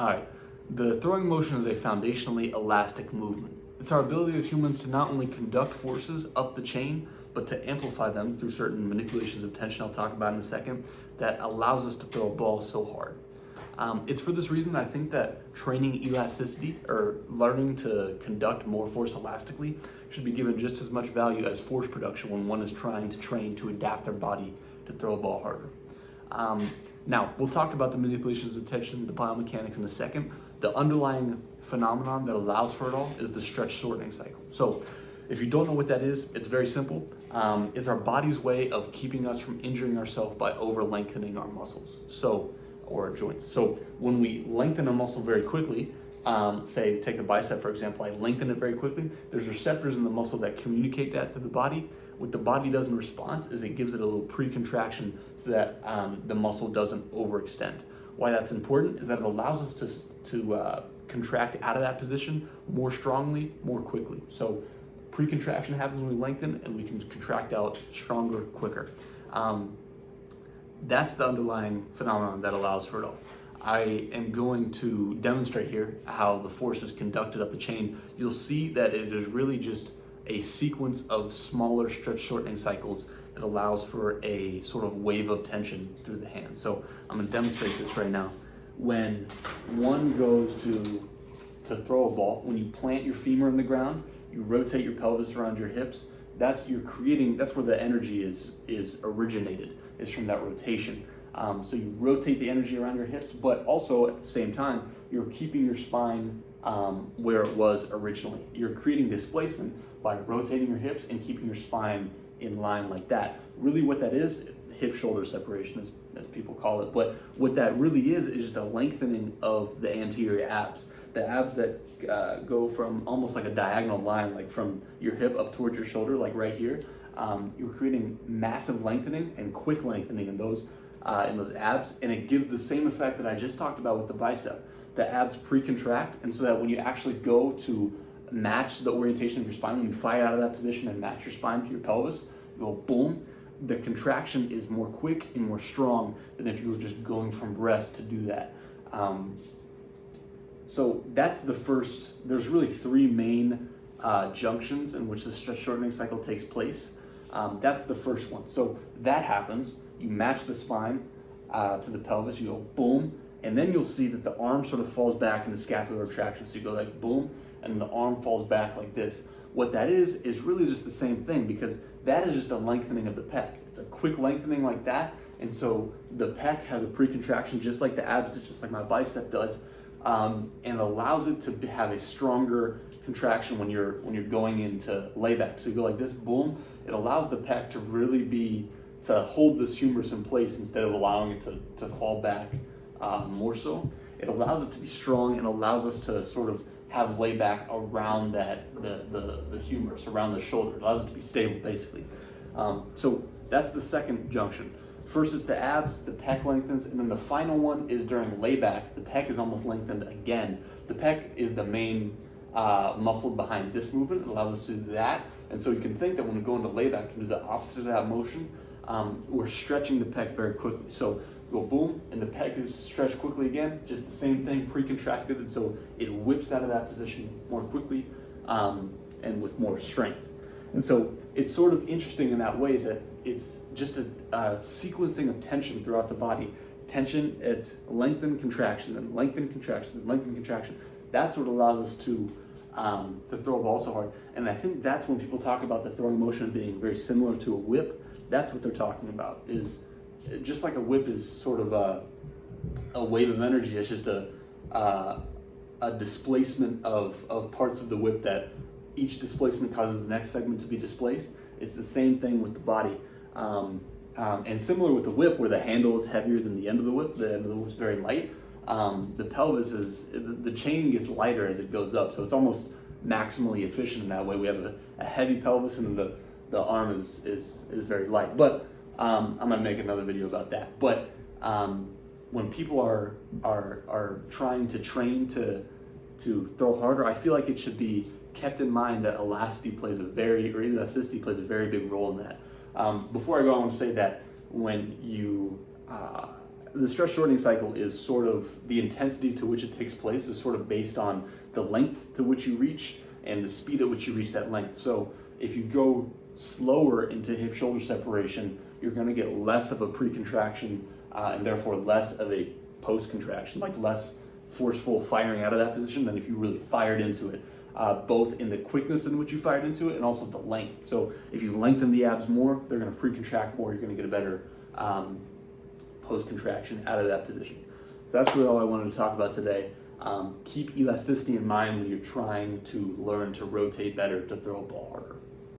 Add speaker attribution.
Speaker 1: All right, the throwing motion is a foundationally elastic movement. It's our ability as humans to not only conduct forces up the chain, but to amplify them through certain manipulations of tension I'll talk about in a second that allows us to throw a ball so hard. It's for this reason I think that training elasticity or learning to conduct more force elastically should be given just as much value as force production when one is trying to train to adapt their body to throw a ball harder. Now, we'll talk about the manipulations of tension, the biomechanics in a second. The underlying phenomenon that allows for it all is the stretch-shortening cycle. So, if you don't know what that is, it's very simple. It's our body's way of keeping us from injuring ourselves by over-lengthening our muscles, or our joints. So, when we lengthen a muscle very quickly, say, take the bicep for example, I lengthen it very quickly, there's receptors in the muscle that communicate that to the body. What the body does in response is it gives it a little pre-contraction so that the muscle doesn't overextend. Why that's important is that it allows us to contract out of that position more strongly, more quickly. So pre-contraction happens when we lengthen, and we can contract out stronger, quicker. That's the underlying phenomenon that allows for it all. I am going to demonstrate here how the force is conducted up the chain. You'll see that it is really just a sequence of smaller stretch shortening cycles that allows for a sort of wave of tension through the hand. So I'm going to demonstrate this right now. When one goes to throw a ball, when you plant your femur in the ground, you rotate your pelvis around your hips, that's where the energy is originated, is from that rotation. So you rotate the energy around your hips, but also at the same time, you're keeping your spine where it was originally. You're creating displacement by rotating your hips and keeping your spine in line like that. Really what that is, hip-shoulder separation as people call it, but what that really is just a lengthening of the anterior abs. The abs that go from almost like a diagonal line, like from your hip up towards your shoulder, like right here. You're creating massive lengthening and quick lengthening in those abs, and it gives the same effect that I just talked about with the bicep. The abs pre-contract, and so that when you actually go to match the orientation of your spine, when you fly out of that position and match your spine to your pelvis, you go boom, the contraction is more quick and more strong than if you were just going from rest to do that. So that's the first. There's really three main junctions in which the stretch shortening cycle takes place. That's the first one. So that happens, you match the spine to the pelvis, you go boom, and then you'll see that the arm sort of falls back in the scapular retraction. So you go like boom, and the arm falls back like this. What that is really just the same thing, because that is just a lengthening of the pec. It's a quick lengthening like that, and so the pec has a pre-contraction just like the abs do, just like my bicep does, and allows it to have a stronger contraction when you're going into layback. So you go like this, boom. It allows the pec to really to hold this humerus in place instead of allowing it to fall back more so. It allows it to be strong and allows us to sort of have layback around the humerus, around the shoulder. It allows it to be stable, basically. So that's the second junction. First is the abs, the pec lengthens, and then the final one is during layback. The pec is almost lengthened again. The pec is the main muscle behind this movement. It allows us to do that. And so you can think that when we go into layback, we can do the opposite of that motion. We're stretching the pec very quickly. So go boom, and the pec is stretched quickly again, just the same thing, pre-contracted, and so it whips out of that position more quickly and with more strength. And so it's sort of interesting in that way that it's just a sequencing of tension throughout the body. Tension, it's lengthen, contraction, and lengthen, contraction, and lengthen, contraction. That's what allows us to throw a ball so hard. And I think that's when people talk about the throwing motion being very similar to a whip. That's what they're talking about, is just like a whip is sort of a wave of energy. It's just a displacement of parts of the whip that each displacement causes the next segment to be displaced. It's the same thing with the body. And similar with the whip, where the handle is heavier than the end of the whip, the end of the whip is very light. The pelvis the chain gets lighter as it goes up, so it's almost maximally efficient in that way. We have a heavy pelvis, and then the arm is very light. But I'm gonna make another video about that. But when people are trying to train to throw harder, I feel like it should be kept in mind that elasticity plays a very big role in that. Before I go, I want to say that when you the stress shortening cycle is sort of the intensity to which it takes place is sort of based on the length to which you reach and the speed at which you reach that length. So if you go slower into hip shoulder separation, you're going to get less of a pre-contraction and therefore less of a post-contraction, like less forceful firing out of that position than if you really fired into it, both in the quickness in which you fired into it and also the length. So if you lengthen the abs more, they're going to pre-contract more, you're going to get a better post-contraction out of that position. So that's really all I wanted to talk about today. Keep elasticity in mind when you're trying to learn to rotate better, to throw a ball harder.